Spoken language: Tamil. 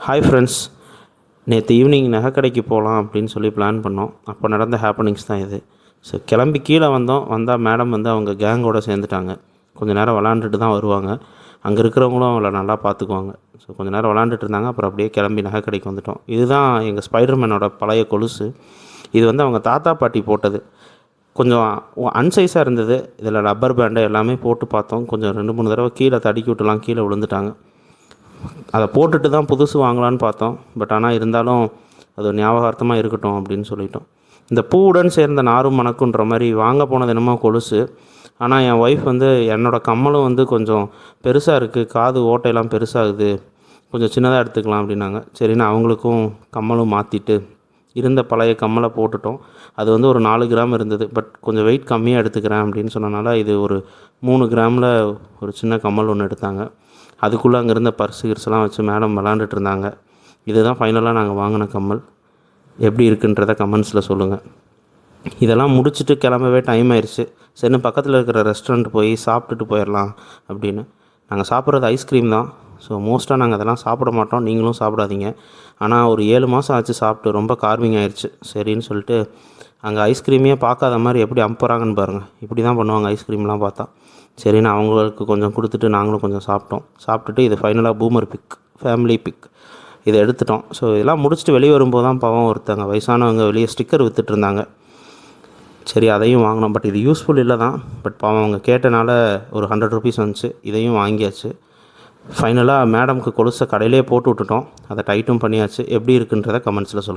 ஹாய் ஃப்ரெண்ட்ஸ், நேற்று ஈவினிங் நகைக்கடைக்கு போகலாம் அப்படின்னு சொல்லி பிளான் பண்ணோம். அப்போ நடந்த ஹேப்பனிங்ஸ் தான் இது. ஸோ கிளம்பி கீழே வந்தால் மேடம் அவங்க கேங்கோடு சேர்ந்துட்டாங்க. கொஞ்சம் நேரம் விளாண்டுட்டு தான் வருவாங்க. அங்கே இருக்கிறவங்களும் அவங்கள நல்லா பார்த்துக்குவாங்க. ஸோ கொஞ்சம் நேரம் விளாண்டுட்டு இருந்தாங்க. அப்புறம் அப்படியே கிளம்பி நகைக்கடைக்கு வந்துவிட்டோம். இதுதான் எங்கள் ஸ்பைடர்மேனோட பழைய கொலுசு. இது அவங்க தாத்தா பாட்டி போட்டது. கொஞ்சம் அன்சைஸாக இருந்தது. இதில் ரப்பர் பேண்டு எல்லாமே போட்டு பார்த்தோம். கொஞ்சம் 2-3 தடவை கீழே தடுக்கி விட்டுலாம் கீழே விழுந்துட்டாங்க. அதை போட்டுட்டு தான் புதுசு வாங்கலான்னு பார்த்தோம். பட் ஆனால் இருந்தாலும் அது ஞாபகார்த்தமாக இருக்கட்டும் அப்படின்னு சொல்லிட்டோம். இந்த பூவுடன் சேர்ந்த நாரும் மணக்குன்ற மாதிரி வாங்க போனது என்னமோ கொலுசு. ஆனால் என் ஒய்ஃப் என்னோடய கம்மலும் கொஞ்சம் பெருசாக இருக்குது, காது ஓட்டையெல்லாம் பெருசாகுது, கொஞ்சம் சின்னதாக எடுத்துக்கலாம் அப்படின்னாங்க. சரின்னு அவங்களுக்கும் கம்மலும் மாற்றிட்டு இருந்த பழைய கம்மலை போட்டுட்டோம். அது ஒரு 4 கிராம் இருந்தது. பட் கொஞ்சம் வெயிட் கம்மியாக எடுத்துக்கிறேன் அப்படின்னு சொன்னனால இது ஒரு 3 கிராமில் ஒரு சின்ன கம்மல் ஒன்று எடுத்தாங்க. அதுக்குள்ளே அங்கே இருந்த பர்ஸு கிர்ஸ்லாம் வச்சு மேடம் விளாண்டுட்டு இருந்தாங்க. இதுதான் ஃபைனலாக நாங்கள் வாங்கின கம்மல். எப்படி இருக்குன்றத கமெண்ட்ஸில் சொல்லுங்கள். இதெல்லாம் முடிச்சுட்டு கிளம்பவே டைம் ஆயிடுச்சு. சரின்னு பக்கத்தில் இருக்கிற ரெஸ்டாரண்ட் போய் சாப்பிட்டுட்டு போயிடலாம் அப்படின்னு. நாங்கள் சாப்பிட்றது ஐஸ்கிரீம் தான். ஸோ மோஸ்ட்டாக நாங்கள் அதெல்லாம் சாப்பிட மாட்டோம், நீங்களும் சாப்பிடாதீங்க. ஆனால் ஒரு 7 மாதம் ஆச்சு சாப்பிட்டு, ரொம்ப கார்விங் ஆயிடுச்சு. சரின்னு சொல்லிட்டு அங்கே ஐஸ்கிரீமே பார்க்காத மாதிரி எப்படி அம்புறாங்கன்னு பாருங்கள். இப்படி தான் பண்ணுவாங்க ஐஸ்கிரீம்லாம் பார்த்தா. சரின்னு அவங்களுக்கு கொஞ்சம் கொடுத்துட்டு நாங்களும் கொஞ்சம் சாப்பிட்டுட்டு இது ஃபைனலாக பூமர் பிக், ஃபேமிலி பிக் இதை எடுத்துட்டோம். ஸோ இதெல்லாம் முடிச்சுட்டு வெளியே வரும்போது தான் பாவம் ஒருத்தங்க வயசானவங்க வெளியே ஸ்டிக்கர் விற்றுட்ருந்தாங்க. சரி அதையும் வாங்கினோம். பட் இது யூஸ்ஃபுல் இல்லை தான். பட் பாவம் அவங்க கேட்டனால ஒரு 100 ருபீஸ் வந்துச்சு. இதையும் வாங்கியாச்சு. ஃபைனலாக மேடம்க்கு கொலுசை கடையிலே போட்டு விட்டுட்டோம். அதை டைட்டும் பண்ணியாச்சு. எப்படி இருக்குன்றதை கமெண்ட்ஸில் சொல்லுங்கள்.